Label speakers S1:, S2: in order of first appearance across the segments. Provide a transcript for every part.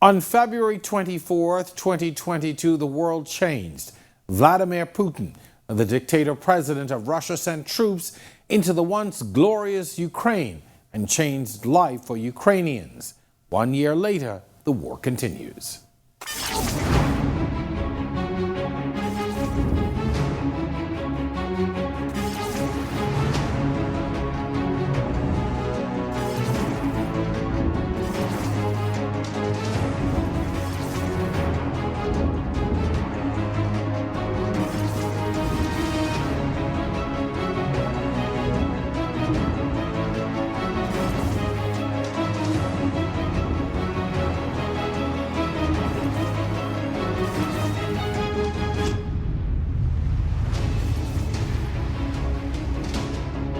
S1: On February 24th, 2022, the world changed. Vladimir Putin, the dictator-president of Russia, sent troops into the once glorious Ukraine and changed life for Ukrainians. 1 year later, the war continues.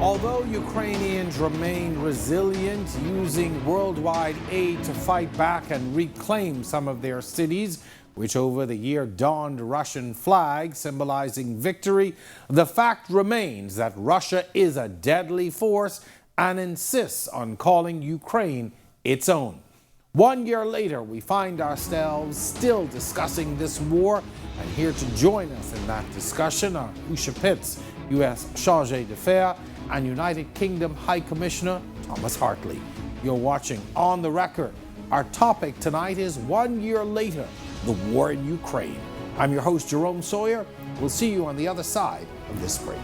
S1: Although Ukrainians remain resilient, using worldwide aid to fight back and reclaim some of their cities, which over the year donned Russian flags symbolizing victory, the fact remains that Russia is a deadly force and insists on calling Ukraine its own. 1 year later, we find ourselves still discussing this war, and here to join us in that discussion are Usha Pitts, U.S. Chargé d'Affaires, and United Kingdom High Commissioner Thomas Hartley. You're watching On the Record. Our topic tonight is 1 year later, the war in Ukraine. I'm your host, Jerome Sawyer. We'll see you on the other side of this break.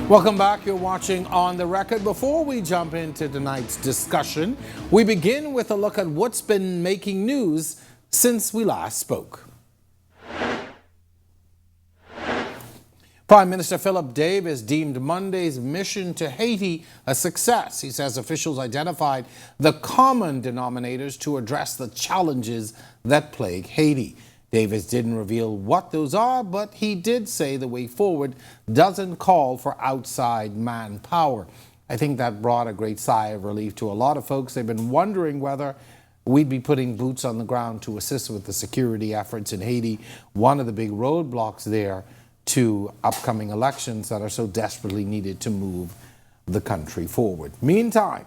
S1: Welcome back. You're watching On the Record. Before we jump into tonight's discussion, we begin with a look at what's been making news since we last spoke. Prime Minister Philip Davis deemed Monday's mission to Haiti a success. He says officials identified the common denominators to address the challenges that plague Haiti. Davis didn't reveal what those are, but he did say the way forward doesn't call for outside manpower. I think that brought a great sigh of relief to a lot of folks. They've been wondering whether we'd be putting boots on the ground to assist with the security efforts in Haiti, one of the big roadblocks there to upcoming elections that are so desperately needed to move the country forward. Meantime,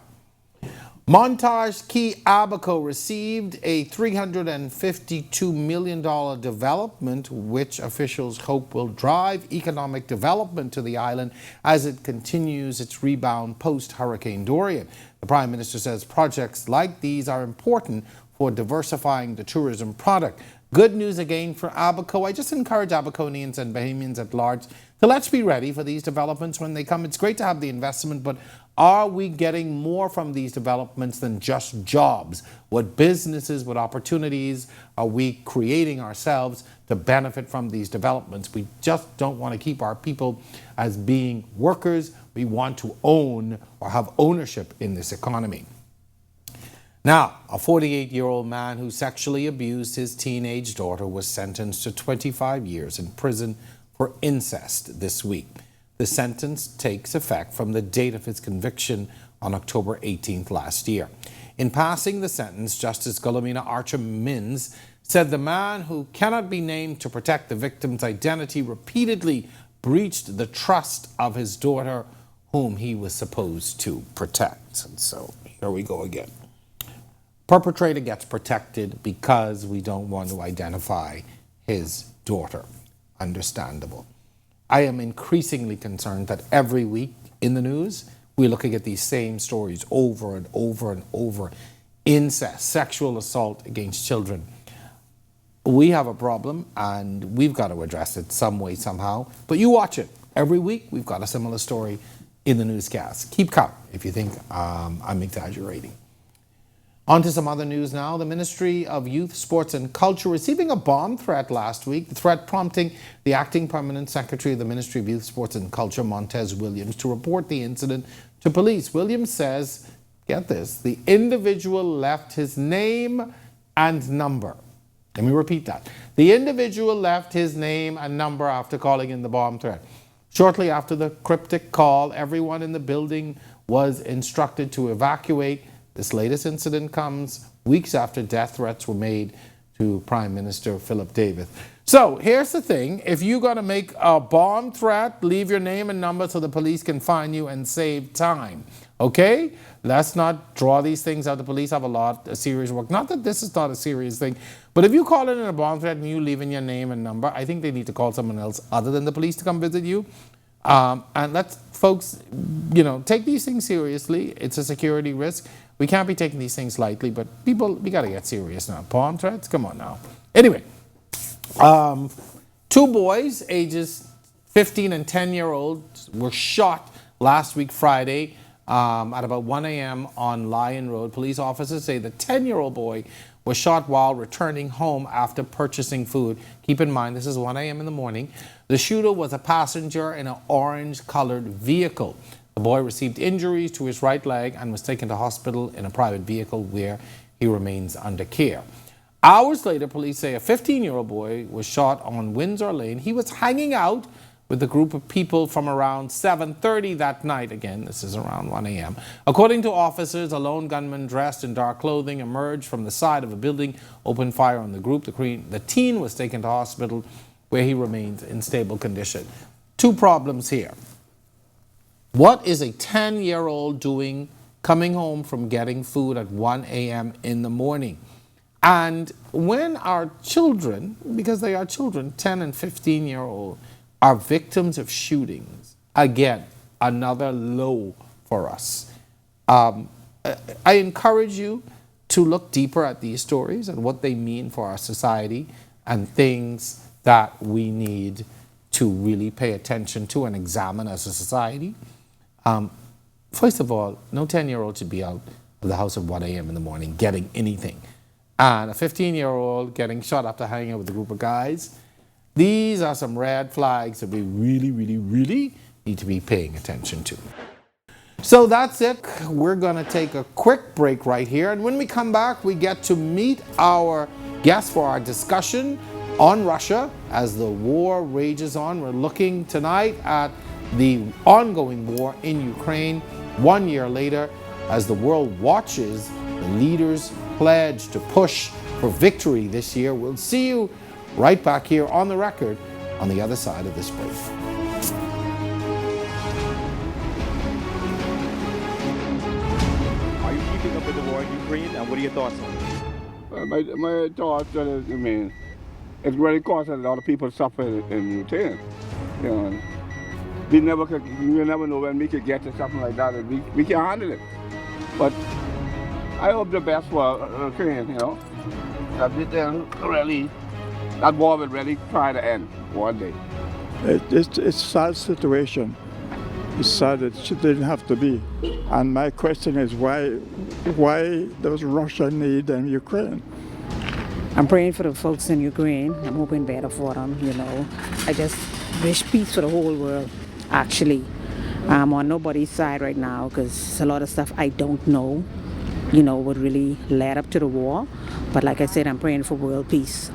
S1: Montage Key Abaco received a $352 million development, which officials hope will drive economic development to the island as it continues its rebound post-Hurricane Dorian. The Prime Minister says projects like these are important for diversifying the tourism product. Good news again for Abaco. I just encourage Abaconians and Bahamians at large to let's be ready for these developments when they come. It's great to have the investment, but are we getting more from these developments than just jobs? What businesses, what opportunities are we creating ourselves to benefit from these developments? We just don't want to keep our people as being workers. We want to own or have ownership in this economy. Now, a 48-year-old man who sexually abused his teenage daughter was sentenced to 25 years in prison for incest this week. The sentence takes effect from the date of his conviction on October 18th last year. In passing the sentence, Justice Gulomina Archer-Mins said the man, who cannot be named to protect the victim's identity, repeatedly breached the trust of his daughter, whom he was supposed to protect. And so here we go again. Perpetrator gets protected because we don't want to identify his daughter. Understandable. I am increasingly concerned that every week in the news, we're looking at these same stories over and over and over. Incest, sexual assault against children. We have a problem and we've got to address it some way, somehow. But you watch it. Every week, we've got a similar story in the newscast. Keep count if you think I'm exaggerating. On to some other news now. The Ministry of Youth, Sports and Culture receiving a bomb threat last week. The threat prompting the acting permanent secretary of the Ministry of Youth, Sports and Culture, Montez Williams, to report the incident to police. Williams says, get this, the individual left his name and number Let me repeat that. The individual left his name and number after calling in the bomb threat. Shortly after the cryptic call, everyone in the building was instructed to evacuate. This latest incident comes weeks after death threats were made to Prime Minister Philip Davis. So here's the thing. If you're going to make a bomb threat, leave your name and number so the police can find you and save time. Okay? Let's not draw these things out. The police have a lot of serious work. Not that this is not a serious thing, but if you call in a bomb threat and you leave in your name and number, I think they need to call someone else other than the police to come visit you. And let's, folks, take these things seriously. It's a security risk. We can't be taking these things lightly, but people, we got to get serious now. Bomb threats? Come on now. Anyway, two boys, ages 15 and 10-year-olds, were shot last week Friday at about 1 a.m. on Lyon Road. Police officers say the 10-year-old boy was shot while returning home after purchasing food. Keep in mind, this is 1 a.m. in the morning. The shooter was a passenger in an orange-colored vehicle. The boy received injuries to his right leg and was taken to hospital in a private vehicle where he remains under care. Hours later, police say a 15-year-old boy was shot on Windsor Lane. He was hanging out with a group of people from around 7:30 that night. Again, this is around 1 a.m. According to officers, a lone gunman dressed in dark clothing emerged from the side of a building, opened fire on the group. The teen was taken to hospital where he remains in stable condition. Two problems here. What is a 10-year-old doing coming home from getting food at 1 a.m. in the morning? And when our children, because they are children, 10 and 15-year-old, are victims of shootings, again, another low for us. I encourage you to look deeper at these stories and what they mean for our society and things that we need to really pay attention to and examine as a society. First of all, no 10-year-old should be out of the house at 1 a.m. in the morning getting anything. And a 15-year-old getting shot after hanging out with a group of guys. These are some red flags that we really, really, really need to be paying attention to. So that's it. We're going to take a quick break right here. And when we come back, we get to meet our guest for our discussion on Russia as the war rages on. We're looking tonight at the ongoing war in Ukraine 1 year later as the world watches the leaders pledge to push for victory this year. We'll see you right back here on The Record on the other side of this break.
S2: Are you keeping up with the war in Ukraine, and what are your thoughts on it?
S3: My thoughts is, it's really causing a lot of people suffering in Ukraine. We never know when we could get to something like that, and we can't handle it. But I hope the best for Ukraine, that war will really try to end one day.
S4: It's a sad situation. It's sad. It didn't have to be. And my question is why does Russia need them Ukraine?
S5: I'm praying for the folks in Ukraine. I'm hoping better for them, I just wish peace for the whole world, actually. I'm on nobody's side right now because a lot of stuff I don't know, would really lead up to the war. But like I said, I'm praying for world peace.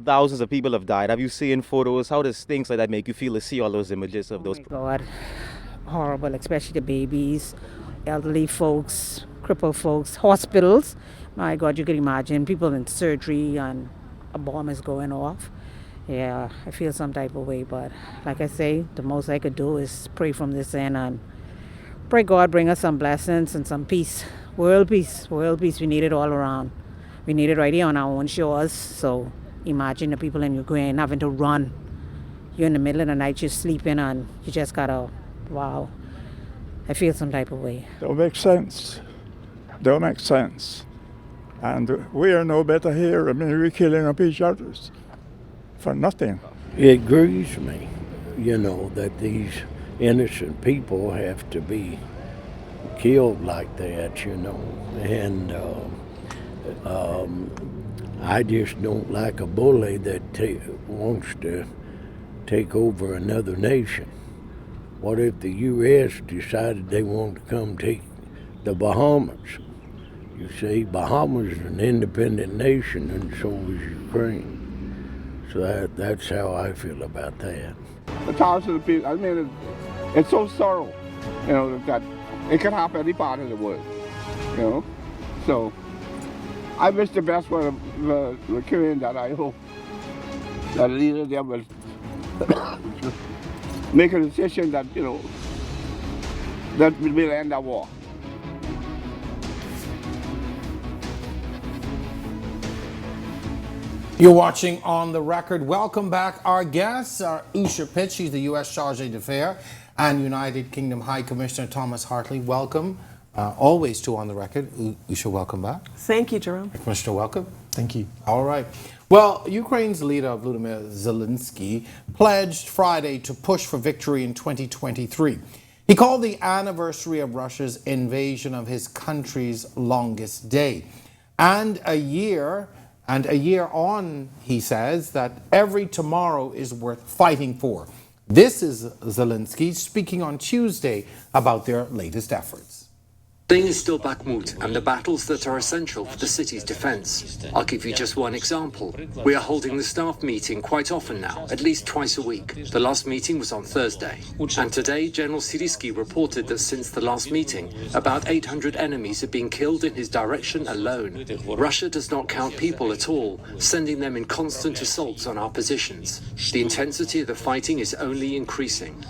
S2: Thousands of people have died. Have you seen photos? How does things like that make you feel to see all those images of those?
S5: Oh my God, horrible, especially the babies, elderly folks, crippled folks, hospitals. My God, you can imagine people in surgery and a bomb is going off. Yeah, I feel some type of way, but like I say, the most I could do is pray from this end and pray God bring us some blessings and some peace. World peace, we need it all around. We need it right here on our own shores, so imagine the people in Ukraine having to run. You're in the middle of the night, you're sleeping, and you just gotta, wow. I feel some type of way.
S4: Don't make sense. And we are no better here. I mean, we're killing up each other for nothing.
S6: It grieves me, that these innocent people have to be killed like that, And I just don't like a bully that wants to take over another nation. What if the U.S. decided they want to come take the Bahamas? You see, Bahamas is an independent nation, and so is Ukraine. So that's how I feel about that.
S3: The thousands of people, I mean, it's so sorrow, that it can happen any part of the world, So I wish the best for the Koreans, that I hope that the leader there will make a decision that, that will end the war.
S1: You're watching On the Record. Welcome back. Our guests are Usha Pitt, she's the U.S. Chargé d'Affaires, and United Kingdom High Commissioner Thomas Hartley. Welcome always to On the Record. Usha, welcome back.
S7: Thank you, Jerome.
S1: Commissioner, welcome.
S8: Thank you.
S1: All right. Well, Ukraine's leader, Volodymyr Zelensky, pledged Friday to push for victory in 2023. He called the anniversary of Russia's invasion of his country's longest day. And a year on, he says, that every tomorrow is worth fighting for. This is Zelensky speaking on Tuesday about their latest efforts.
S9: Ukraine is still Bakhmut and the battles that are essential for the city's defense. I'll give you just one example. We are holding the staff meeting quite often now, at least twice a week. The last meeting was on Thursday. And today, General Syrskyi reported that since the last meeting, about 800 enemies have been killed in his direction alone. Russia does not count people at all, sending them in constant assaults on our positions. The intensity of the fighting is only increasing.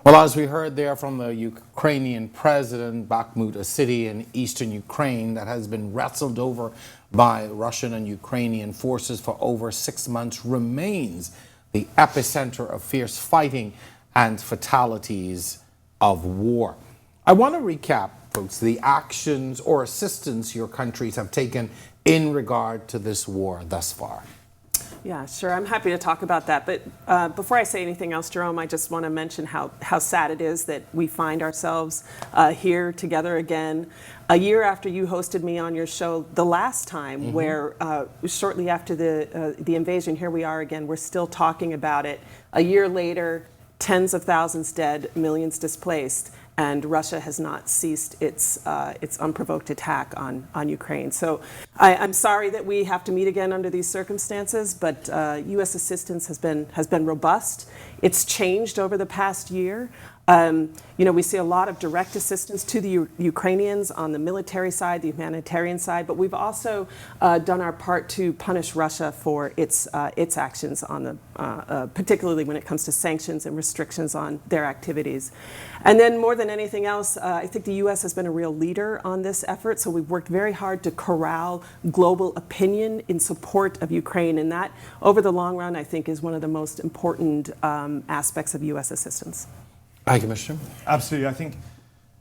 S1: Well, as we heard there from the Ukrainian president, Bakhmut, a city in eastern Ukraine that has been wrestled over by Russian and Ukrainian forces for over 6 months, remains the epicenter of fierce fighting and fatalities of war. I want to recap, folks, the actions or assistance your countries have taken in regard to this war thus far.
S7: Yeah, sure. I'm happy to talk about that. But before I say anything else, Jerome, I just want to mention how sad it is that we find ourselves here together again a year after you hosted me on your show the last time, where shortly after the invasion, here we are again. We're still talking about it. A year later, tens of thousands dead, millions displaced. And Russia has not ceased its unprovoked attack on Ukraine. So I'm sorry that we have to meet again under these circumstances, but U.S. assistance has been robust. It's changed over the past year. We see a lot of direct assistance to the Ukrainians on the military side, the humanitarian side, but we've also done our part to punish Russia for its actions on the, particularly when it comes to sanctions and restrictions on their activities. And then more than anything else, I think the U.S. has been a real leader on this effort, so we've worked very hard to corral global opinion in support of Ukraine, and that, over the long run, I think is one of the most important aspects of U.S. assistance.
S1: Hi, Commissioner.
S8: Absolutely. I think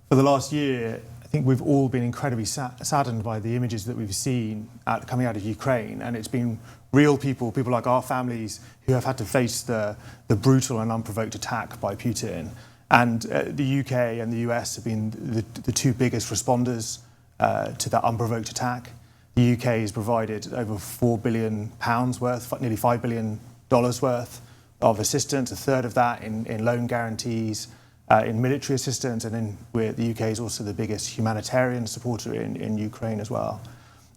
S8: for the last year, I think we've all been incredibly saddened by the images that we've seen coming out of Ukraine. And it's been real people like our families, who have had to face the brutal and unprovoked attack by Putin. And the UK and the US have been the two biggest responders to that unprovoked attack. The UK has provided over £4 billion worth, nearly $5 billion worth of assistance, a third of that in loan guarantees, in military assistance, and then the UK is also the biggest humanitarian supporter in Ukraine as well.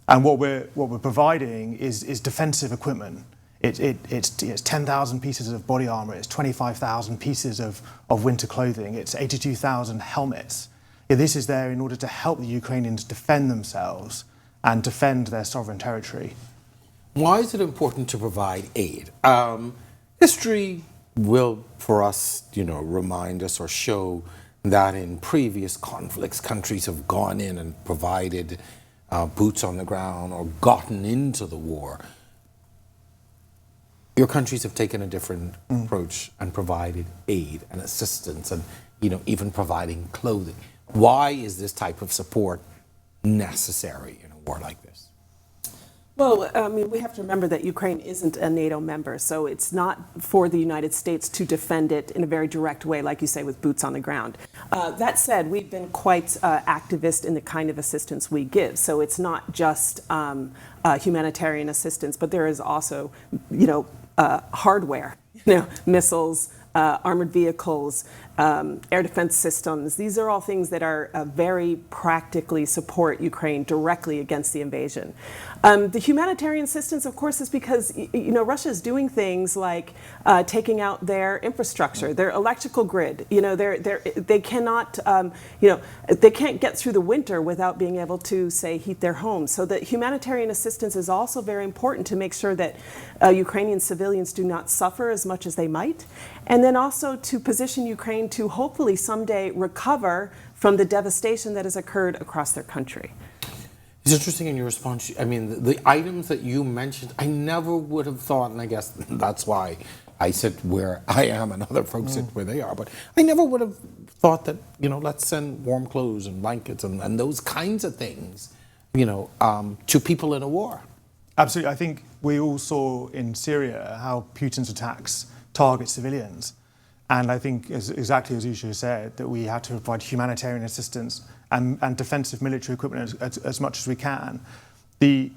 S8: And what we're providing is defensive equipment. It's 10,000 pieces of body armor, it's 25,000 pieces of winter clothing, it's 82,000 helmets. This is there in order to help the Ukrainians defend themselves and defend their sovereign territory.
S1: Why is it important to provide aid? History will, for us, remind us or show that in previous conflicts, countries have gone in and provided boots on the ground or gotten into the war. Your countries have taken a different approach and provided aid and assistance and even providing clothing. Why is this type of support necessary in a war like this?
S7: Well, I mean, we have to remember that Ukraine isn't a NATO member, so it's not for the United States to defend it in a very direct way, like you say, with boots on the ground. That said, we've been quite activist in the kind of assistance we give. So it's not just humanitarian assistance, but there is also, hardware, missiles, armored vehicles, air defense systems. These are all things that are very practically support Ukraine directly against the invasion. The humanitarian assistance, of course, is because Russia is doing things like taking out their infrastructure, their electrical grid. They cannot, they can't get through the winter without being able to, say, heat their homes. So the humanitarian assistance is also very important to make sure that Ukrainian civilians do not suffer as much as they might, and then also to position Ukraine to hopefully someday recover from the devastation that has occurred across their country.
S1: It's interesting in your response. I mean, the items that you mentioned, I never would have thought, and I guess that's why I sit where I am and other folks sit where they are, but I never would have thought that, let's send warm clothes and blankets and those kinds of things, to people in a war.
S8: Absolutely. I think we all saw in Syria how Putin's attacks target civilians. And I think, exactly as Usha said, that we had to provide humanitarian assistance and defensive military equipment as much as we can. The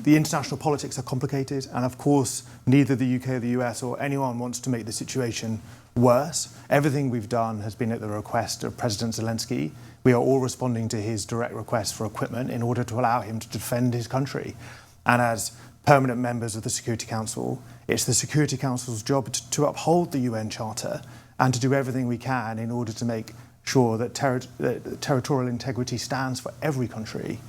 S8: international politics are complicated, and of course, neither the UK or the US or anyone wants to make the situation worse. Everything we've done has been at the request of President Zelensky. We are all responding to his direct request for equipment in order to allow him to defend his country. And as permanent members of the Security Council, it's the Security Council's job to uphold the UN Charter and to do everything we can in order to make sure that territorial integrity stands for every country.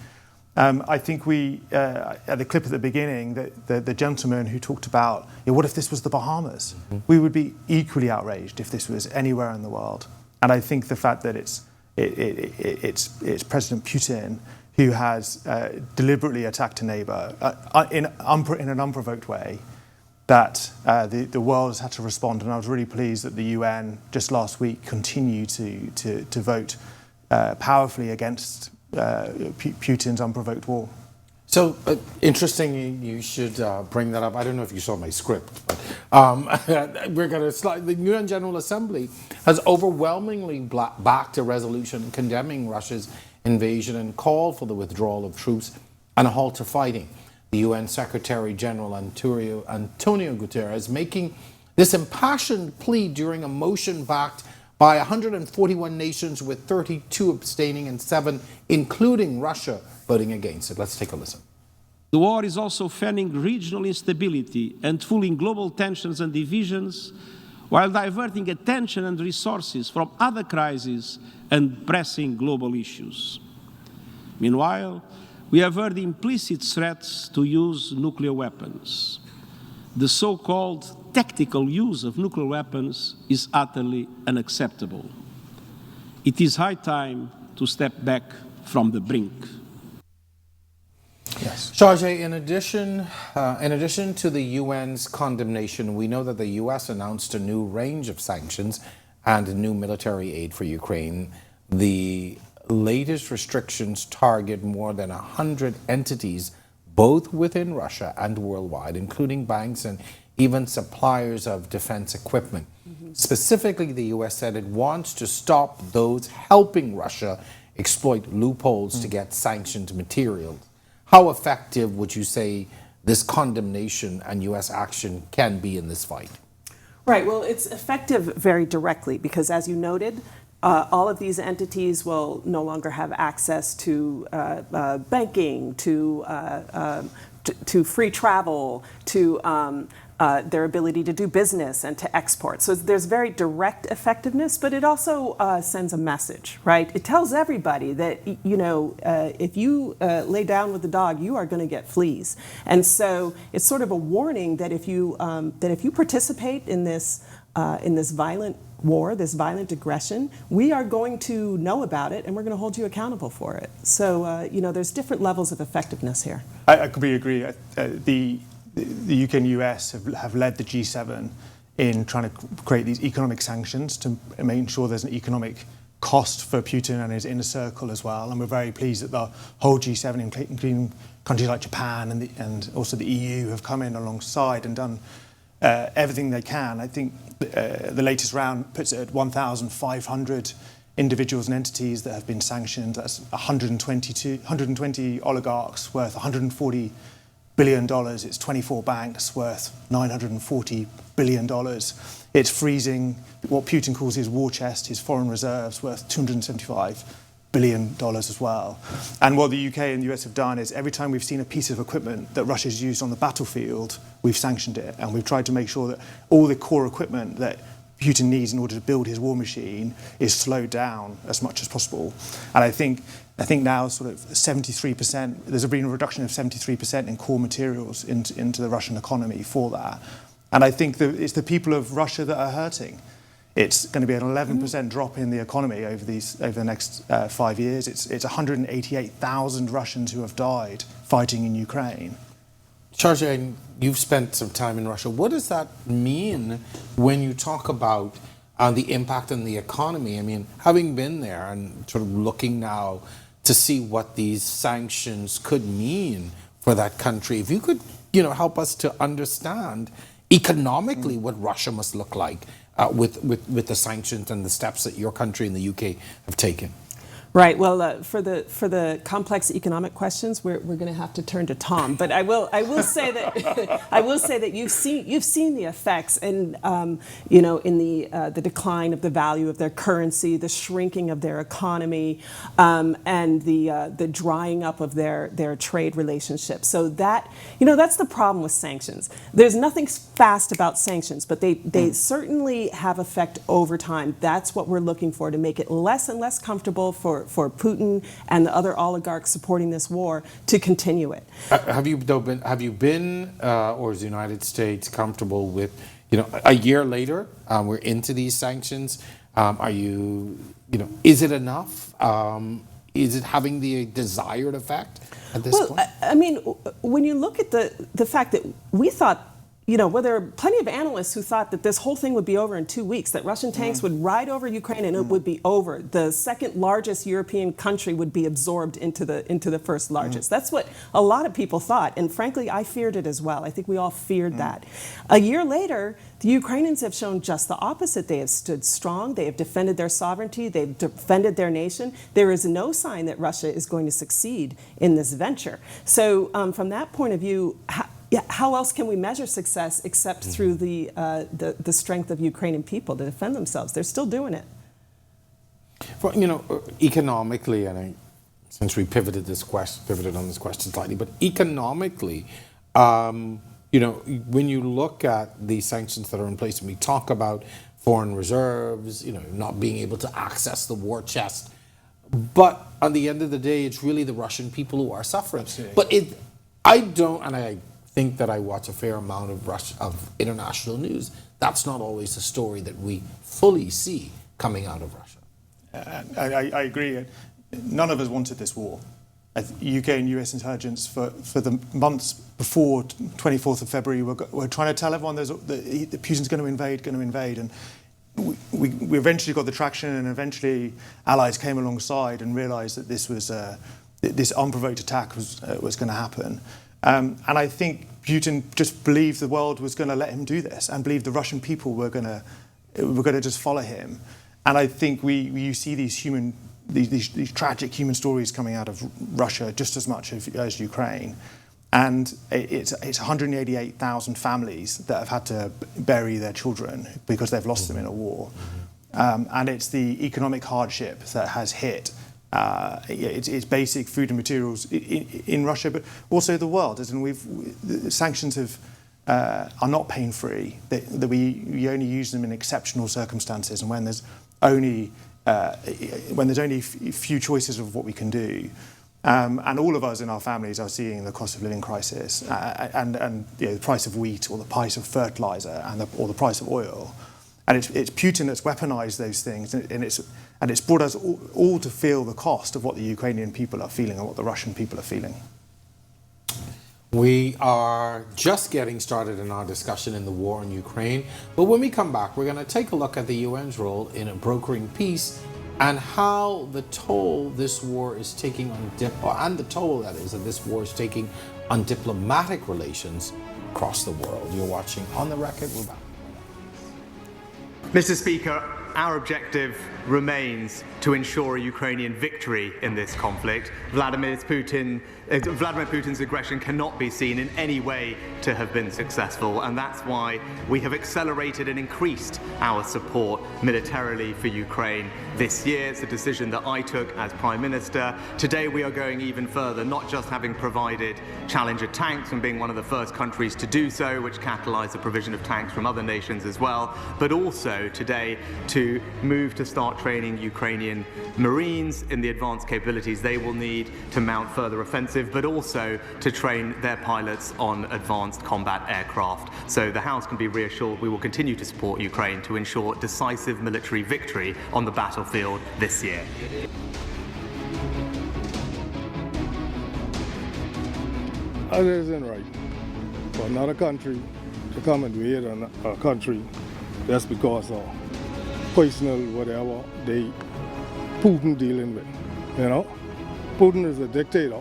S8: I think at the clip at the beginning, the gentleman who talked about, what if this was the Bahamas? Mm-hmm. We would be equally outraged if this was anywhere in the world. And I think the fact that it's President Putin who has deliberately attacked a neighbor in an unprovoked way, that the world has had to respond. And I was really pleased that the UN just last week continued to vote powerfully against Putin's unprovoked war.
S1: So interesting, you should bring that up. I don't know if you saw my script, but we're going to slide. The UN General Assembly has overwhelmingly backed a resolution condemning Russia's invasion and called for the withdrawal of troops and a halt to fighting. The UN Secretary General Antonio Guterres making this impassioned plea during a motion backed by 141 nations, with 32 abstaining and 7, including Russia, voting against it. Let's take a listen.
S10: The war is also fanning regional instability and fueling global tensions and divisions, while diverting attention and resources from other crises and pressing global issues. Meanwhile, we have heard implicit threats to use nuclear weapons. The so-called tactical use of nuclear weapons is utterly unacceptable. It is high time to step back from the brink.
S1: Yes. Chargé, in addition to the UN's condemnation, we know that the US announced a new range of sanctions and new military aid for Ukraine. The latest restrictions target more than 100 entities, both within Russia and worldwide, including banks and even suppliers of defense equipment. Mm-hmm. Specifically, the US said it wants to stop those helping Russia exploit loopholes to get sanctioned materials. How effective would you say this condemnation and US action can be in this fight?
S7: Right, well, it's effective very directly because, as you noted, all of these entities will no longer have access to banking, to free travel, to their ability to do business and to export. So there's very direct effectiveness, but it also sends a message, right? It tells everybody that, if you lay down with the dog, you are going to get fleas. And so it's sort of a warning that if you participate in this violent war, this violent aggression, we are going to know about it and we're going to hold you accountable for it. So, there's different levels of effectiveness here.
S8: I completely agree. The UK and US have led the G7 in trying to create these economic sanctions to make sure there's an economic cost for Putin and his inner circle as well. And we're very pleased that the whole G7, including countries like Japan and also the EU, have come in alongside and done everything they can. I think the latest round puts it at 1,500 individuals and entities that have been sanctioned. That's 120 oligarchs worth $140 billion. It's 24 banks worth $940 billion. It's freezing what Putin calls his war chest, his foreign reserves, worth $275 billion as well. And what the UK and the US have done is every time we've seen a piece of equipment that Russia's used on the battlefield, we've sanctioned it. And we've tried to make sure that all the core equipment that Putin needs in order to build his war machine is slowed down as much as possible. And I think now sort of 73%, there's been a reduction of 73% in core materials into the Russian economy for that. And I think it's the people of Russia that are hurting. It's going to be an 11% drop in the economy over the next 5 years. It's 188,000 Russians who have died fighting in Ukraine.
S1: Sharjah, you've spent some time in Russia. What does that mean when you talk about the impact on the economy? I mean, having been there and sort of looking now to see what these sanctions could mean for that country, if you could, help us to understand economically what Russia must look like with the sanctions and the steps that your country and the UK have taken.
S7: Right. Well, for the complex economic questions, we're going to have to turn to Tom. But I will say that you've seen the effects, and in the decline of the value of their currency, the shrinking of their economy, and the drying up of their trade relationships. So that's the problem with sanctions. There's nothing fast about sanctions, but they certainly have effect over time. That's what we're looking for, to make it less and less comfortable for Putin and the other oligarchs supporting this war to continue it.
S1: Have you been, or is the United States comfortable with, a year later, we're into these sanctions? Are you, is it enough? Is it having the desired effect at this point?
S7: I mean, when you look at the fact that we thought, there are plenty of analysts who thought that this whole thing would be over in 2 weeks, that Russian tanks would ride over Ukraine and it would be over. The second largest European country would be absorbed into the first largest. That's what a lot of people thought. And frankly, I feared it as well. I think we all feared that. A year later, the Ukrainians have shown just the opposite. They have stood strong. They have defended their sovereignty. They've defended their nation. There is no sign that Russia is going to succeed in this venture. So from that point of view, how else can we measure success except through the strength of Ukrainian people to defend themselves? They're still doing it.
S1: Well, economically, and since we pivoted on this question slightly, but economically, when you look at the sanctions that are in place, and we talk about foreign reserves, not being able to access the war chest, but at the end of the day, it's really the Russian people who are suffering. Absolutely. But I think that I watch a fair amount of international news. That's not always the story that we fully see coming out of Russia.
S8: I agree. None of us wanted this war. UK and US intelligence for the months before 24th of February were trying to tell everyone that Putin's going to invade. And we eventually got the traction, and eventually allies came alongside and realised that this unprovoked attack was going to happen. And I think Putin just believed the world was going to let him do this, and believed the Russian people were going to just follow him. And I think you see these tragic human stories coming out of Russia just as much as Ukraine. And it's 188,000 families that have had to bury their children because they've lost them in a war. And it's the economic hardship that has hit. It's basic food and materials in Russia, but also the world. As in sanctions are not pain-free. That we only use them in exceptional circumstances, and when there's only few choices of what we can do. And all of us in our families are seeing the cost of living crisis, and the price of wheat, or the price of fertilizer, or the price of oil. And it's Putin that's weaponized those things, and it's brought us all to feel the cost of what the Ukrainian people are feeling and what the Russian people are feeling.
S1: We are just getting started in our discussion in the war in Ukraine, but when we come back, we're going to take a look at the UN's role in brokering peace and how the toll this war is taking on this war is taking on diplomatic relations across the world. You're watching On the Record. We're back.
S11: Mr. Speaker, our objective remains to ensure a Ukrainian victory in this conflict. Vladimir Putin's aggression cannot be seen in any way to have been successful, and that's why we have accelerated and increased our support militarily for Ukraine this year. It's a decision that I took as Prime Minister. Today we are going even further, not just having provided Challenger tanks and being one of the first countries to do so, which catalysed the provision of tanks from other nations as well, but also today to move to start training Ukrainian Marines in the advanced capabilities they will need to mount further offensive, but also to train their pilots on advanced combat aircraft. So the House can be reassured we will continue to support Ukraine to ensure decisive military victory on the battlefield this year.
S12: That isn't right for another country to come and invade a country just because of personal whatever Putin dealing with, you know. Putin is a dictator,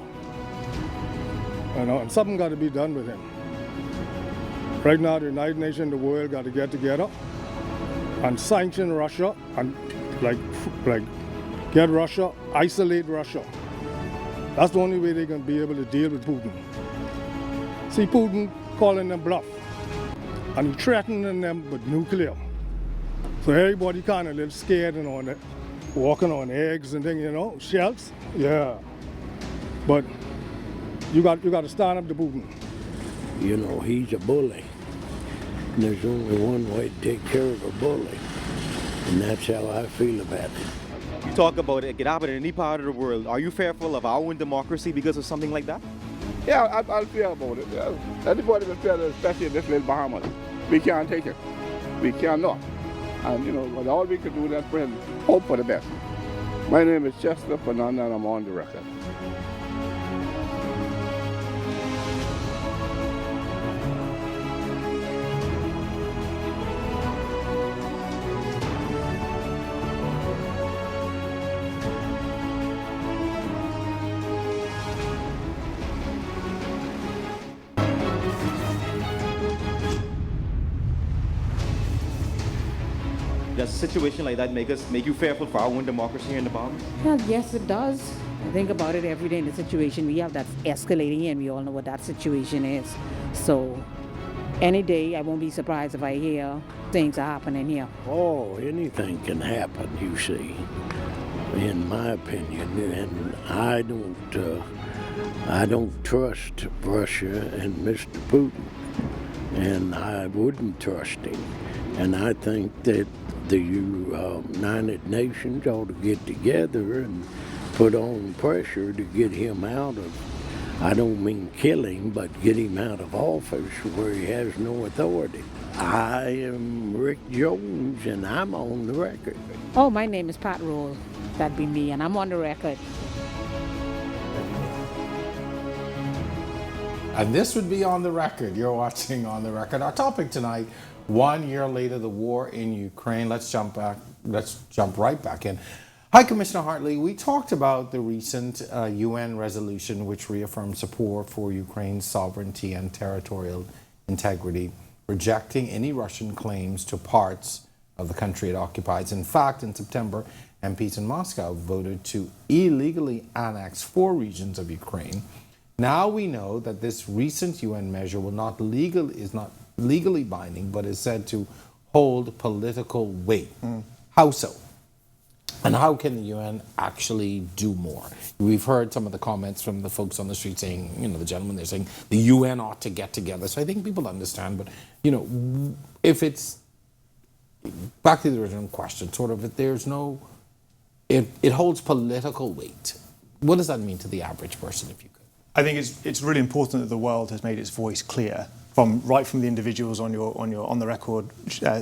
S12: you know, and something got to be done with him. Right now, the United Nations, the world got to get together and sanction Russia and like get Russia, isolate Russia. That's the only way they can be able to deal with Putin. See, Putin calling them bluff, and he threatening them with nuclear. So everybody kind of lives scared and on it, walking on eggs and things, you know, shells. Yeah, but you got to stand up to Putin.
S6: You know, he's a bully. And there's only one way to take care of a bully, and that's how I feel about it.
S2: You talk about it, it can happen in any part of the world. Are you fearful of our own democracy because of something like that?
S3: Yeah, I'll fear about it. Yeah. Everybody will fear, especially in this little Bahamas. We can't take it. We cannot. And, you know, but all we can do is hope for the best. My name is Chester Fernanda, and I'm on the record.
S2: Does a situation like that make you fearful for our own democracy here in the Bahamas?
S5: Well, yes, it does. I think about it every day in the situation we have that's escalating, and we all know what that situation is. So any day, I won't be surprised if I hear things are happening here.
S6: Oh, anything can happen, you see, in my opinion. And I don't trust Russia and Mr. Putin, and I wouldn't trust him. And I think that the United Nations ought to get together and put on pressure to get him out of, I don't mean kill him, but get him out of office where he has no authority. I am Rick Jones, and I'm on the record.
S5: Oh, my name is Pat Roll. That'd be me, and I'm on the record.
S1: And this would be On the Record. You're watching On the Record. Our topic tonight, 1 year later, the war in Ukraine. Let's jump right back in. High Commissioner Hartley, we talked about the recent UN resolution which reaffirmed support for Ukraine's sovereignty and territorial integrity, rejecting any Russian claims to parts of the country it occupies. In fact, in September, MPs in Moscow voted to illegally annex 4 regions of Ukraine. Now we know that this recent UN measure is not legally binding, but is said to hold political weight. How so? And how can the UN actually do more? We've heard some of the comments from the folks on the street saying, you know, the gentlemen, they're saying the UN ought to get together. So I think people understand, but, you know, if it's, back to the original question, sort of, if there's no, it holds political weight. What does that mean to the average person, if you could?
S8: I think it's really important that the world has made its voice clear, right from the individuals on the record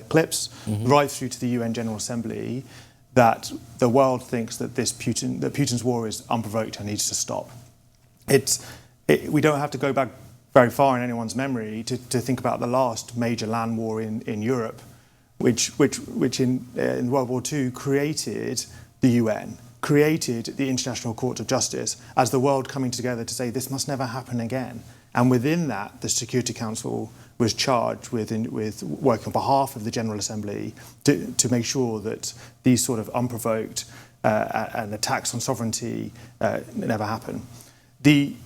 S8: clips, right through to the UN General Assembly, that the world thinks that Putin's war is unprovoked and needs to stop. We don't have to go back very far in anyone's memory to think about the last major land war in Europe, which in World War II created the UN, created the International Court of Justice as the world coming together to say this must never happen again. And within that, the Security Council was charged with working on behalf of the General Assembly to make sure that these sort of unprovoked and attacks on sovereignty never happen. The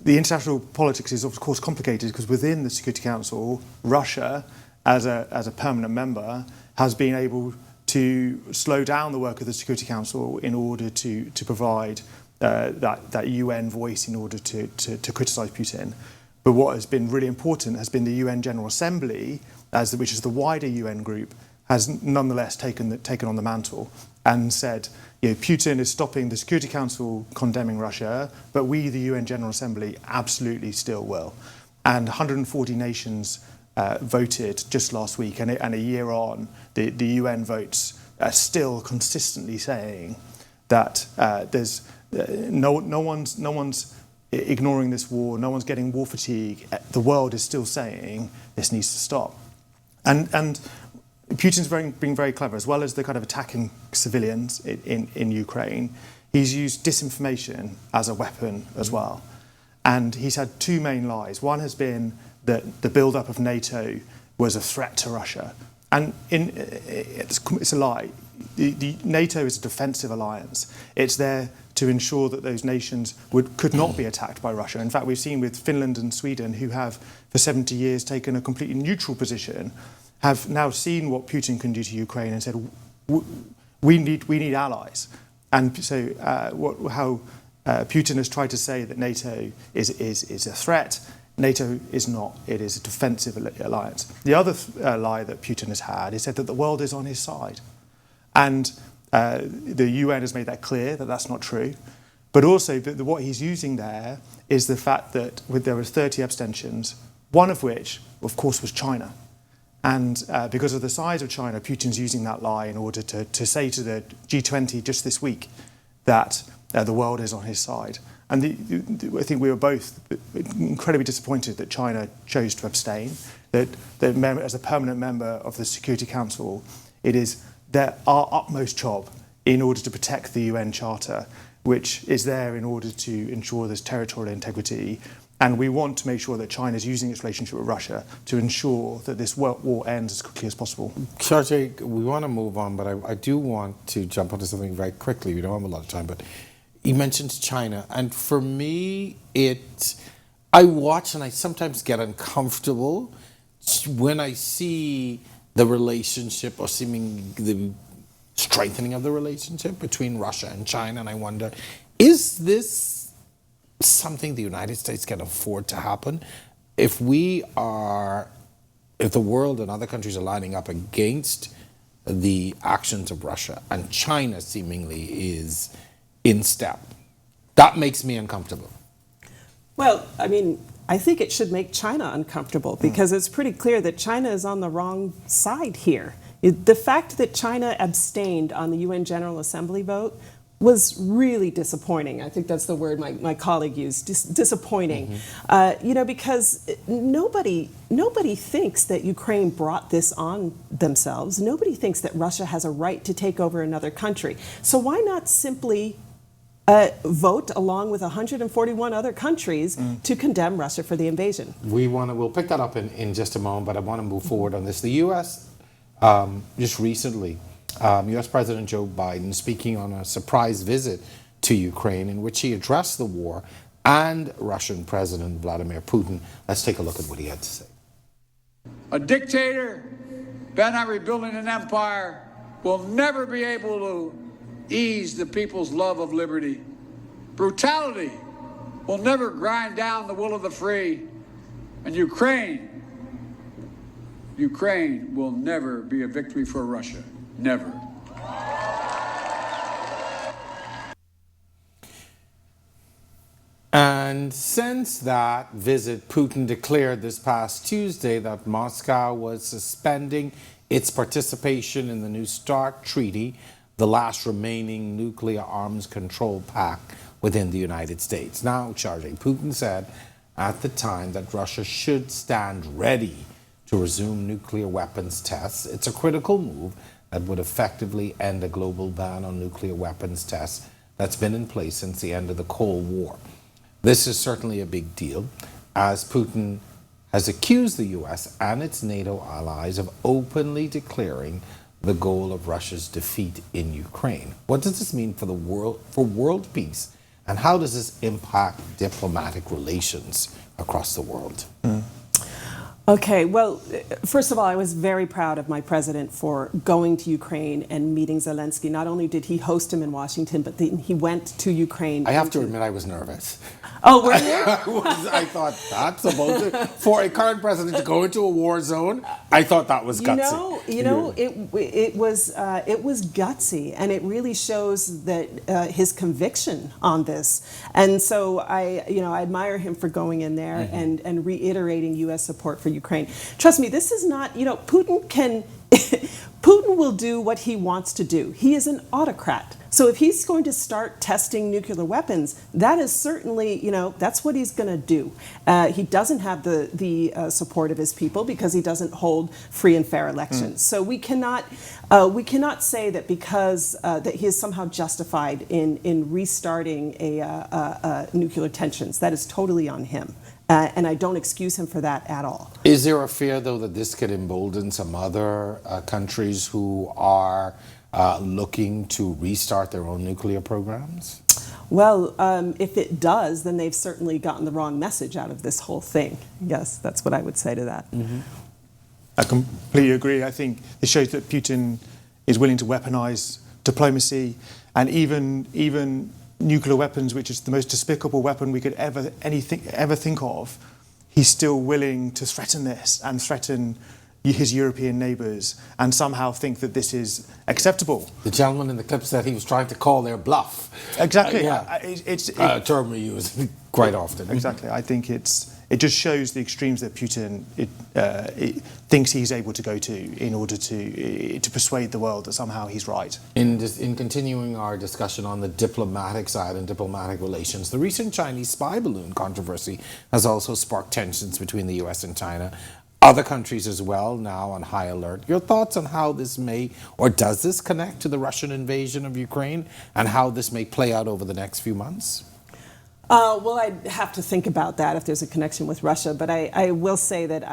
S8: international politics is of course complicated because within the Security Council, Russia, as a permanent member, has been able to slow down the work of the Security Council in order to provide that UN voice in order to criticise Putin. But what has been really important has been the UN General Assembly, which is the wider UN group, has nonetheless taken on the mantle and said, Putin is stopping the Security Council condemning Russia, but we, the UN General Assembly, absolutely still will. And 140 nations voted just last week, and a year on, the UN votes are still consistently saying that there's no one's ignoring this war, no one's getting war fatigue. The world is still saying this needs to stop. And Putin's being very clever, as well as the kind of attacking civilians in Ukraine. He's used disinformation as a weapon as well. And he's had two main lies. One has been that the build-up of NATO was a threat to Russia. And it's a lie. The NATO is a defensive alliance. It's there to ensure that those nations could not be attacked by Russia. In fact, we've seen with Finland and Sweden, who have for 70 years taken a completely neutral position, have now seen what Putin can do to Ukraine and said, we need allies. And so how Putin has tried to say that NATO is a threat. NATO is not. It is a defensive alliance. The other lie that Putin has had is said that the world is on his side. And the UN has made that clear that that's not true. But also what he's using there is the fact that there were 30 abstentions, one of which, of course, was China. And because of the size of China, Putin's using that lie in order to say to the G20 just this week that the world is on his side. And I think we were both incredibly disappointed that China chose to abstain, that as a permanent member of the Security Council, it is our utmost job in order to protect the UN Charter, which is there in order to ensure there's territorial integrity. And we want to make sure that China is using its relationship with Russia to ensure that this war ends as quickly as possible.
S1: Chargé, we want to move on, but I do want to jump onto something very quickly. We don't have a lot of time, but you mentioned China. And for me, I watch and I sometimes get uncomfortable when I see the relationship or the strengthening of the relationship between Russia and China. And I wonder, is this something the United States can afford to happen? If the world and other countries are lining up against the actions of Russia and China seemingly is in step, that makes me uncomfortable.
S7: Well, I mean, I think it should make China uncomfortable because it's pretty clear that China is on the wrong side here. The fact that China abstained on the UN General Assembly vote was really disappointing. I think that's the word my colleague used, disappointing. Because nobody thinks that Ukraine brought this on themselves. Nobody thinks that Russia has a right to take over another country. So why not simply vote along with 141 other countries to condemn Russia for the invasion?
S1: We'll pick that up in just a moment, but I want to move forward on this. The U.S. Just recently, U.S. President Joe Biden speaking on a surprise visit to Ukraine in which he addressed the war and Russian President Vladimir Putin. Let's take a look at what he had to say.
S13: A dictator bent on rebuilding an empire will never be able to ease the people's love of liberty. Brutality will never grind down the will of the free. And Ukraine will never be a victory for Russia. Never.
S1: And since that visit, Putin declared this past Tuesday that Moscow was suspending its participation in the New START treaty, the last remaining nuclear arms control pact within the United States. Now, Chargé, Putin said at the time that Russia should stand ready to resume nuclear weapons tests. It's a critical move that would effectively end a global ban on nuclear weapons tests that's been in place since the end of the Cold War. This is certainly a big deal, as Putin has accused the US and its NATO allies of openly declaring the goal of Russia's defeat in Ukraine. What does this mean for the world peace, and how does this impact diplomatic relations across the world?
S7: Okay, well, first of all, I was very proud of my president for going to Ukraine and meeting Zelensky. Not only did he host him in Washington, but he went to Ukraine.
S1: I have to admit I was nervous.
S7: Oh, were you?
S1: I thought that's about for a current president to go into a war zone. I thought that was gutsy.
S7: It was gutsy, and it really shows that his conviction on this. And so I admire him for going in there and reiterating U.S. support for Ukraine. Trust me, this is not. Putin will do what he wants to do. He is an autocrat. So if he's going to start testing nuclear weapons, that is certainly, that's what he's going to do. He doesn't have the support of his people because he doesn't hold free and fair elections. So we cannot say that because that he is somehow justified in restarting a nuclear tensions. That is totally on him. And I don't excuse him for that at all.
S1: Is there a fear, though, that this could embolden some other countries who are looking to restart their own nuclear programs?
S7: Well, if it does, then they've certainly gotten the wrong message out of this whole thing. Yes, that's what I would say to that.
S8: I completely agree. I think it shows that Putin is willing to weaponize diplomacy, and even nuclear weapons, which is the most despicable weapon we could ever think of. He's still willing to threaten this and threaten his European neighbours and somehow think that this is acceptable.
S1: The gentleman in the clip said he was trying to call their bluff.
S8: Exactly.
S1: It's a term we use quite often.
S8: Exactly. I think it just shows the extremes that Putin thinks he's able to go to in order to persuade the world that somehow he's right.
S1: In continuing our discussion on the diplomatic side and diplomatic relations, the recent Chinese spy balloon controversy has also sparked tensions between the US and China. Other countries as well now on high alert. Your thoughts on how this may, or does this connect to the Russian invasion of Ukraine, and how this may play out over the next few months?
S7: Well, I'd have to think about that if there's a connection with Russia. But I will say that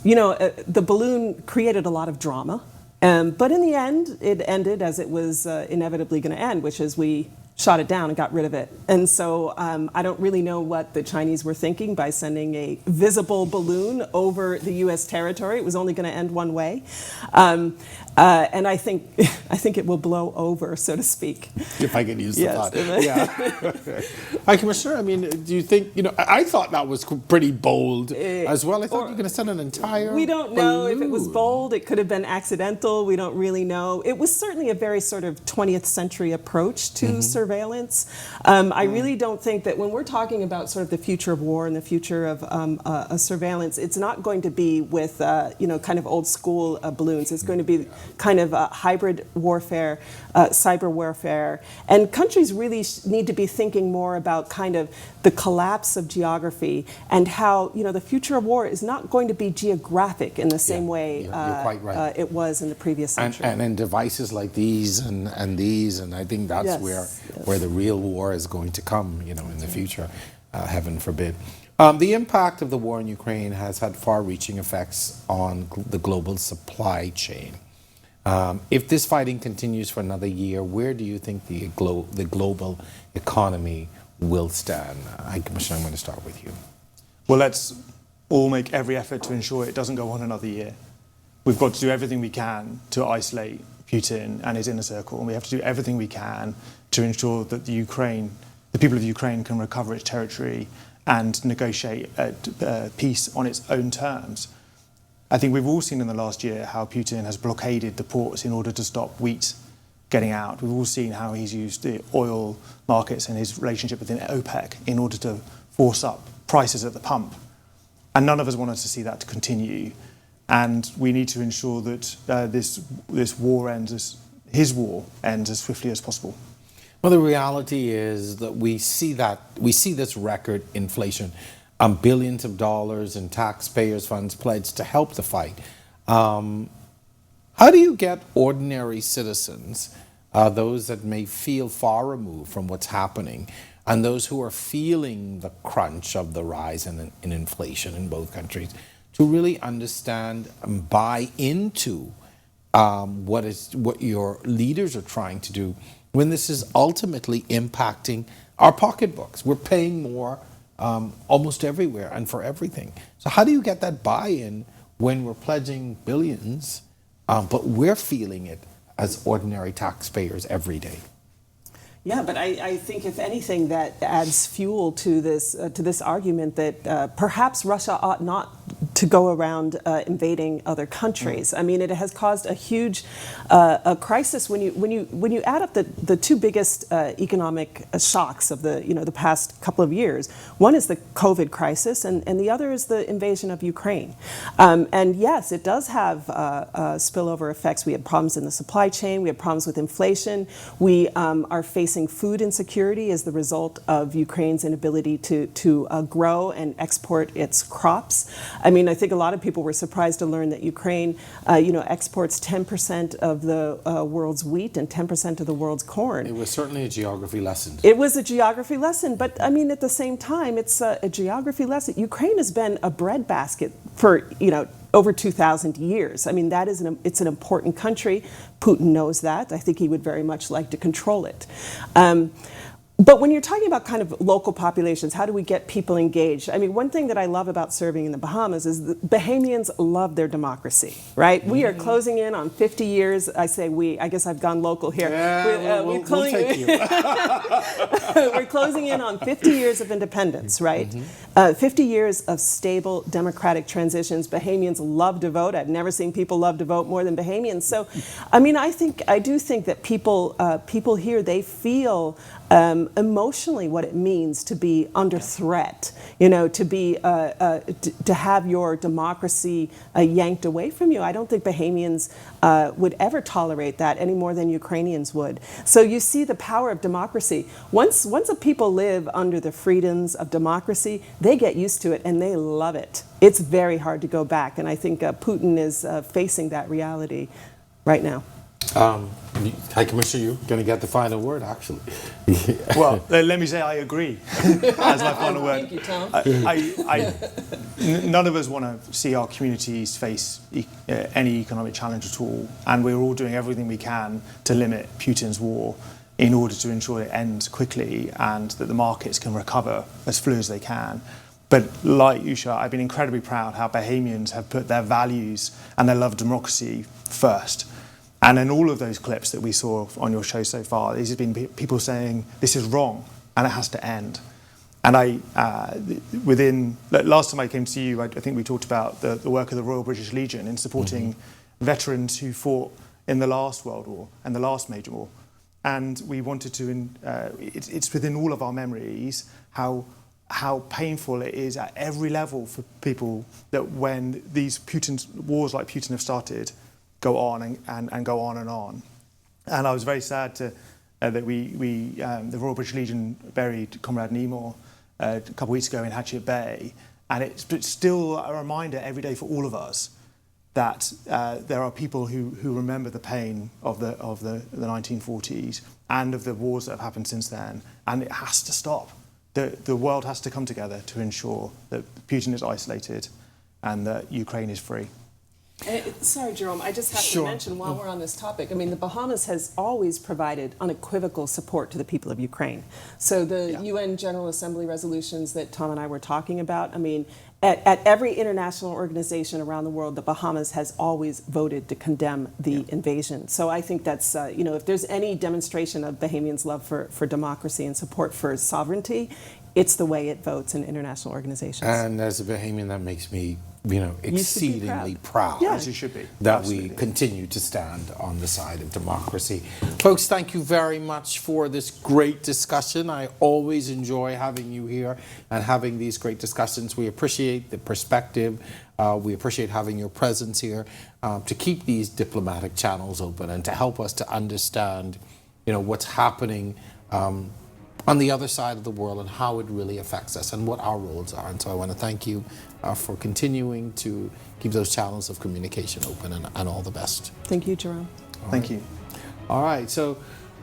S7: the balloon created a lot of drama. But in the end, it ended as it was inevitably going to end, which is we shot it down and got rid of it. And so I don't really know what the Chinese were thinking by sending a visible balloon over the U.S. territory. It was only going to end one way. And I think it will blow over, so to speak.
S1: If I could use the thought. Yeah. Hi, Commissioner. I mean, do you think, I thought that was pretty bold as well. I thought you were going to send an entire
S7: We don't know if it was bold. It could have been accidental. We don't really know. It was certainly a very sort of 20th century approach to surveillance. I really don't think that when we're talking about sort of the future of war and the future of surveillance, it's not going to be with, kind of old school balloons. It's going to be kind of hybrid warfare, cyber warfare. And countries really need to be thinking more about kind of the collapse of geography and how, the future of war is not going to be geographic in the same way
S1: you're quite right.
S7: It was in the previous century.
S1: And devices like these and these, and I think that's where the real war is going to come, in the future, heaven forbid. The impact of the war in Ukraine has had far-reaching effects on the global supply chain. If this fighting continues for another year, where do you think the global economy will stand? Commissioner, I'm going to start with you.
S8: Well, let's all make every effort to ensure it doesn't go on another year. We've got to do everything we can to isolate Putin and his inner circle, and we have to do everything we can to ensure that the people of Ukraine can recover its territory and negotiate peace on its own terms. I think we've all seen in the last year how Putin has blockaded the ports in order to stop wheat getting out. We've all seen how he's used the oil markets and his relationship within OPEC in order to force up prices at the pump. And none of us wanted to see that to continue. And we need to ensure that this war ends, his war ends as swiftly as possible.
S1: Well, the reality is that we see this record inflation. billions of dollars in taxpayers' funds pledged to help the fight. How do you get ordinary citizens, those that may feel far removed from what's happening, and those who are feeling the crunch of the rise in inflation in both countries, to really understand and buy into what your leaders are trying to do, when this is ultimately impacting our pocketbooks? We're paying more almost everywhere and for everything. So how do you get that buy-in when we're pledging billions, but we're feeling it as ordinary taxpayers every day?
S7: Yeah, but I think if anything, that adds fuel to this argument that perhaps Russia ought not to go around invading other countries. I mean, it has caused a huge a crisis when you add up the two biggest economic shocks of the past couple of years. One is the COVID crisis, and the other is the invasion of Ukraine. And yes, it does have spillover effects. We had problems in the supply chain. We had problems with inflation. We are facing food insecurity as the result of Ukraine's inability to grow and export its crops. I mean, I think a lot of people were surprised to learn that Ukraine, exports 10% of the world's wheat and 10% of the world's corn.
S1: It was certainly a geography lesson.
S7: It was a geography lesson, but I mean, at the same time, it's a geography lesson. Ukraine has been a breadbasket for, over 2,000 years. I mean, it's an important country. Putin knows that. I think he would very much like to control it. But when you're talking about kind of local populations, how do we get people engaged? I mean, one thing that I love about serving in the Bahamas is the Bahamians love their democracy, right? Mm-hmm. We are closing in on 50 years. I say we. I guess I've gone local here.
S1: Yeah, we'll take you.
S7: We're closing in on 50 years of independence, right? Mm-hmm. 50 years of stable democratic transitions. Bahamians love to vote. I've never seen people love to vote more than Bahamians. So, I mean, I do think that people here, they feel emotionally what it means to be under threat, to have your democracy yanked away from you. I don't think Bahamians would ever tolerate that any more than Ukrainians would. So you see the power of democracy. Once a people live under the freedoms of democracy, they get used to it and they love it. It's very hard to go back, and I think Putin is facing that reality right now.
S1: High Commissioner, you're going to get the final word, actually.
S8: Well, let me say I agree as my final word.
S7: Thank you, Tom.
S8: None of us want to see our communities face any economic challenge at all, and we're all doing everything we can to limit Putin's war in order to ensure it ends quickly and that the markets can recover as fully as they can. But like Usha, I've been incredibly proud how Bahamians have put their values and their love of democracy first. And in all of those clips that we saw on your show so far, these have been people saying this is wrong and it has to end. And last time I came to see you, I think we talked about the work of the Royal British Legion in supporting veterans who fought in the last World War and the last major war. And we wanted to, it's within all of our memories how painful it is at every level for people that when these wars like Putin have started, go on and go on and on. And I was very sad that the Royal British Legion buried Comrade Nemor a couple of weeks ago in Hatchet Bay. And it's still a reminder every day for all of us that there are people who remember the pain of the 1940s and of the wars that have happened since then. And it has to stop. The world has to come together to ensure that Putin is isolated and that Ukraine is free.
S7: Sorry, Jerome, I just have to mention while we're on this topic, I mean, the Bahamas has always provided unequivocal support to the people of Ukraine. So the UN General Assembly resolutions that Tom and I were talking about, I mean, at every international organization around the world, the Bahamas has always voted to condemn the invasion. So I think that's, if there's any demonstration of Bahamians' love for democracy and support for sovereignty, it's the way it votes in international organizations.
S1: And as a Bahamian, that makes me, exceedingly proud.
S8: As you should be.
S1: That we continue to stand on the side of democracy. Folks, thank you very much for this great discussion. I always enjoy having you here and having these great discussions. We appreciate the perspective. We appreciate having your presence here to keep these diplomatic channels open and to help us to understand, what's happening on the other side of the world and how it really affects us and what our roles are. And so I want to thank you for continuing to keep those channels of communication open, and all the best.
S7: Thank you, Jerome.
S8: Thank you.
S1: All right, so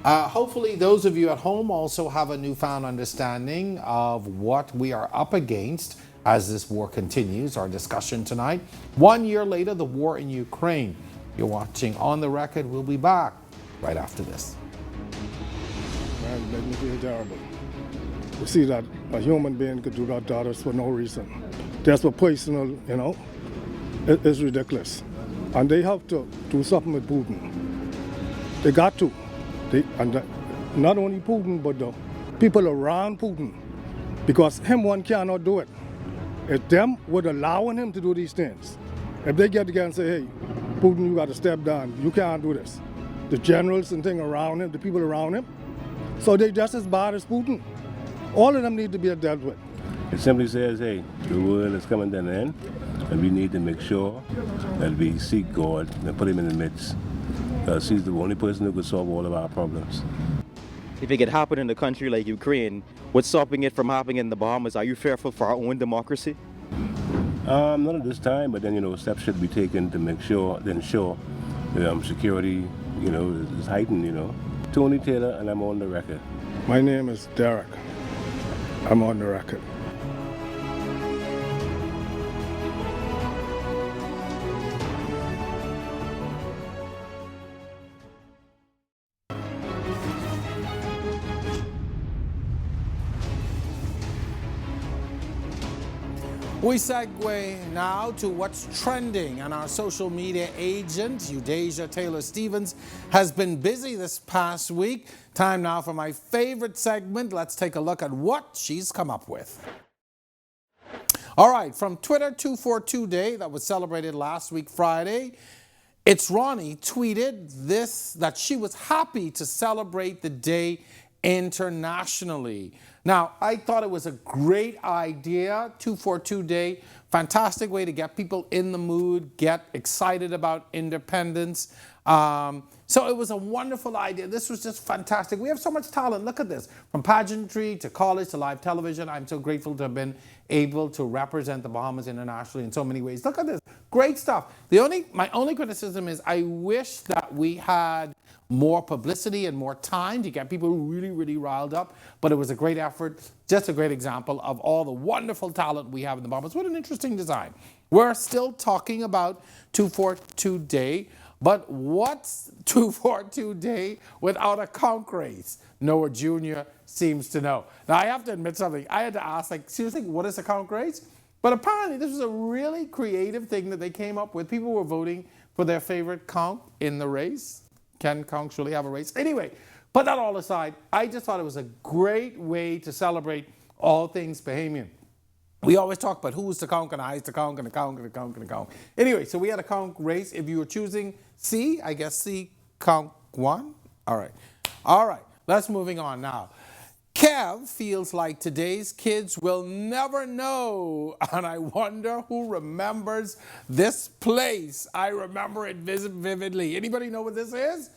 S1: hopefully those of you at home also have a newfound understanding of what we are up against as this war continues. Our discussion tonight, 1 year later, the war in Ukraine. You're watching On the Record. We'll be back right after this.
S12: Man, it made me feel terrible. To see that a human being could do that to others for no reason. Just for personal, you know, it's ridiculous. And they have to do something with Putin. They got to. Not only Putin, but the people around Putin. Because him one cannot do it. It's them would allowing him to do these things. If they get together and say, hey, Putin, you got to step down. You can't do this. The generals and things around him, the people around him, so they're just as bad as Putin. All of them need to be dealt with.
S14: It simply says, hey, the world is coming to an end, and we need to make sure that we seek God and put him in the midst. Because he's the only person who can solve all of our problems.
S2: If it could happen in a country like Ukraine, what's stopping it from happening in the Bahamas? Are you fearful for our own democracy?
S14: Not at this time, but then, steps should be taken to make sure, to ensure security, is heightened, Tony Taylor, and I'm on the record.
S12: My name is Derek. I'm on the record.
S1: We segue now to what's trending, and our social media agent, Eudacia Taylor-Stevens, has been busy this past week. Time now for my favorite segment. Let's take a look at what she's come up with. All right, from Twitter 242 Day, that was celebrated last week Friday, It's Ronnie tweeted this, that she was happy to celebrate the day internationally. Now, I thought it was a great idea, 242 Day, fantastic way to get people in the mood, get excited about independence. So it was a wonderful idea. This was just fantastic. We have so much talent. Look at this. From pageantry to college to live television. I'm so grateful to have been able to represent the Bahamas internationally in so many ways. Look at this. Great stuff. My only criticism is I wish that we had more publicity and more time to get people really, really riled up. But it was a great effort. Just a great example of all the wonderful talent we have in the Bahamas. What an interesting design. We're still talking about 242 Day. But what's 242 Day without a conch race? Noah Jr. seems to know. Now, I have to admit something. I had to ask, seriously, what is a conch race? But apparently, this was a really creative thing that they came up with. People were voting for their favorite conch in the race. Can conchs really have a race? Anyway, put that all aside. I just thought it was a great way to celebrate all things Bahamian. We always talk about who's the conch and I's the conch and the conch and the conch and the conch. Anyway, so we had a conch race. If you were choosing C, I guess C, conch 1. All right, let's moving on now. Kev feels like today's kids will never know, and I wonder who remembers this place. I remember it vividly. Anybody know what this is?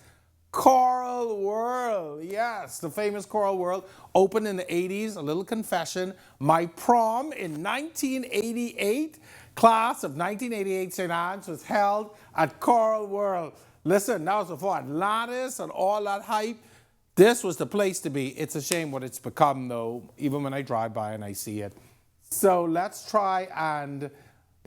S1: Coral World. Yes, the famous Coral World opened in the 80s. A little confession. My prom in 1988, class of 1988 St. Anne's was held at Coral World. Listen, that was before Atlantis and all that hype. This was the place to be. It's a shame what it's become, though, even when I drive by and I see it. So let's try and,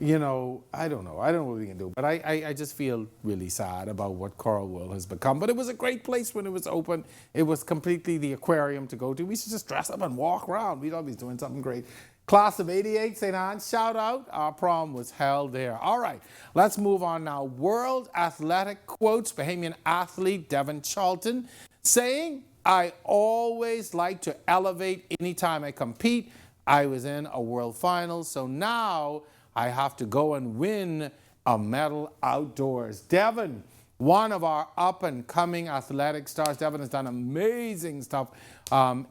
S1: I don't know what we can do, but I just feel really sad about what Coral World has become. But it was a great place when it was open. It was completely the aquarium to go to. We should just dress up and walk around. We'd always be doing something great. Class of 88, St. Anne's, shout out. Our prom was held there. All right, let's move on now. World Athletic quotes, Bahamian athlete Devin Charlton saying, I always like to elevate anytime I compete. I was in a world final, so now I have to go and win a medal outdoors. Devin, one of our up-and-coming athletic stars. Devin has done amazing stuff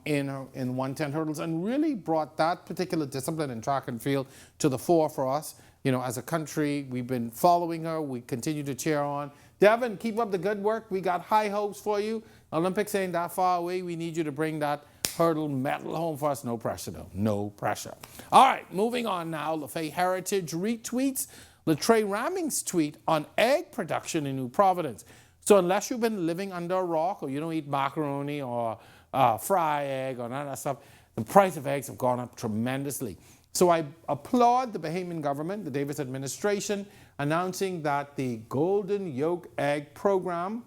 S1: in 110 hurdles and really brought that particular discipline in track and field to the fore for us. As a country, we've been following her. We continue to cheer on. Devin, keep up the good work. We got high hopes for you. Olympics ain't that far away. We need you to bring that hurdle metal home for us. No pressure, though. No pressure. All right, moving on now. LaFay Heritage retweets Latreille Raming's tweet on egg production in New Providence. So unless you've been living under a rock or you don't eat macaroni or fry egg or none of that stuff, the price of eggs have gone up tremendously. So I applaud the Bahamian government, the Davis administration, announcing that the Golden Yolk Egg Program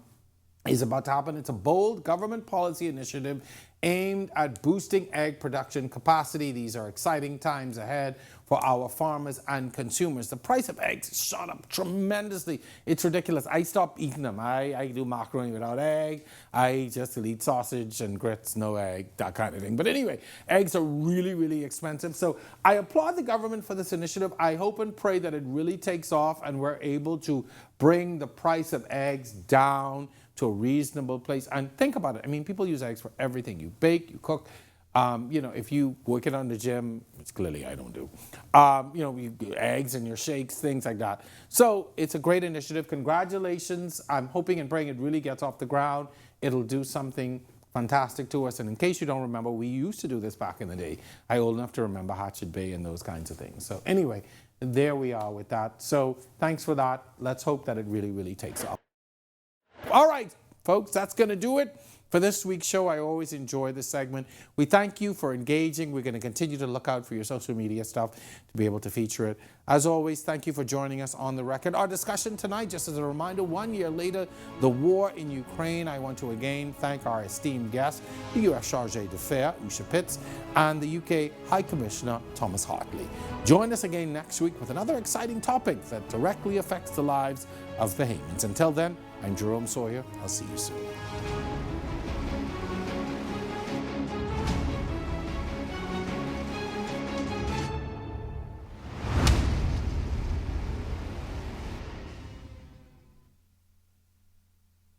S1: is about to happen. It's a bold government policy initiative aimed at boosting egg production capacity. These are exciting times ahead for our farmers and consumers. The price of eggs shot up tremendously. It's ridiculous. I stopped eating them. I do macaroni without egg. I just eat sausage and grits, no egg, that kind of thing. But anyway, eggs are really, really expensive. So I applaud the government for this initiative. I hope and pray that it really takes off and we're able to bring the price of eggs down to a reasonable place. And think about it. I mean, people use eggs for everything. You bake, you cook. If you work it on the gym, which clearly I don't do, you do eggs in your shakes, things like that. So it's a great initiative. Congratulations. I'm hoping and praying it really gets off the ground. It'll do something fantastic to us. And in case you don't remember, we used to do this back in the day. I'm old enough to remember Hatchet Bay and those kinds of things. So anyway, there we are with that. So thanks for that. Let's hope that it really, really takes off. All right, folks, that's going to do it for this week's show. I always enjoy this segment. We thank you for engaging. We're going to continue to look out for your social media stuff to be able to feature it. As always, thank you for joining us on The Record. Our discussion tonight, just as a reminder, 1 year later, the war in Ukraine. I want to again thank our esteemed guests, the U.S. Charge d'Affaires, Usha Pitts, and the UK High Commissioner, Thomas Hartley. Join us again next week with another exciting topic that directly affects the lives of Bahamians. Until then, I'm Jerome Sawyer. I'll see you soon.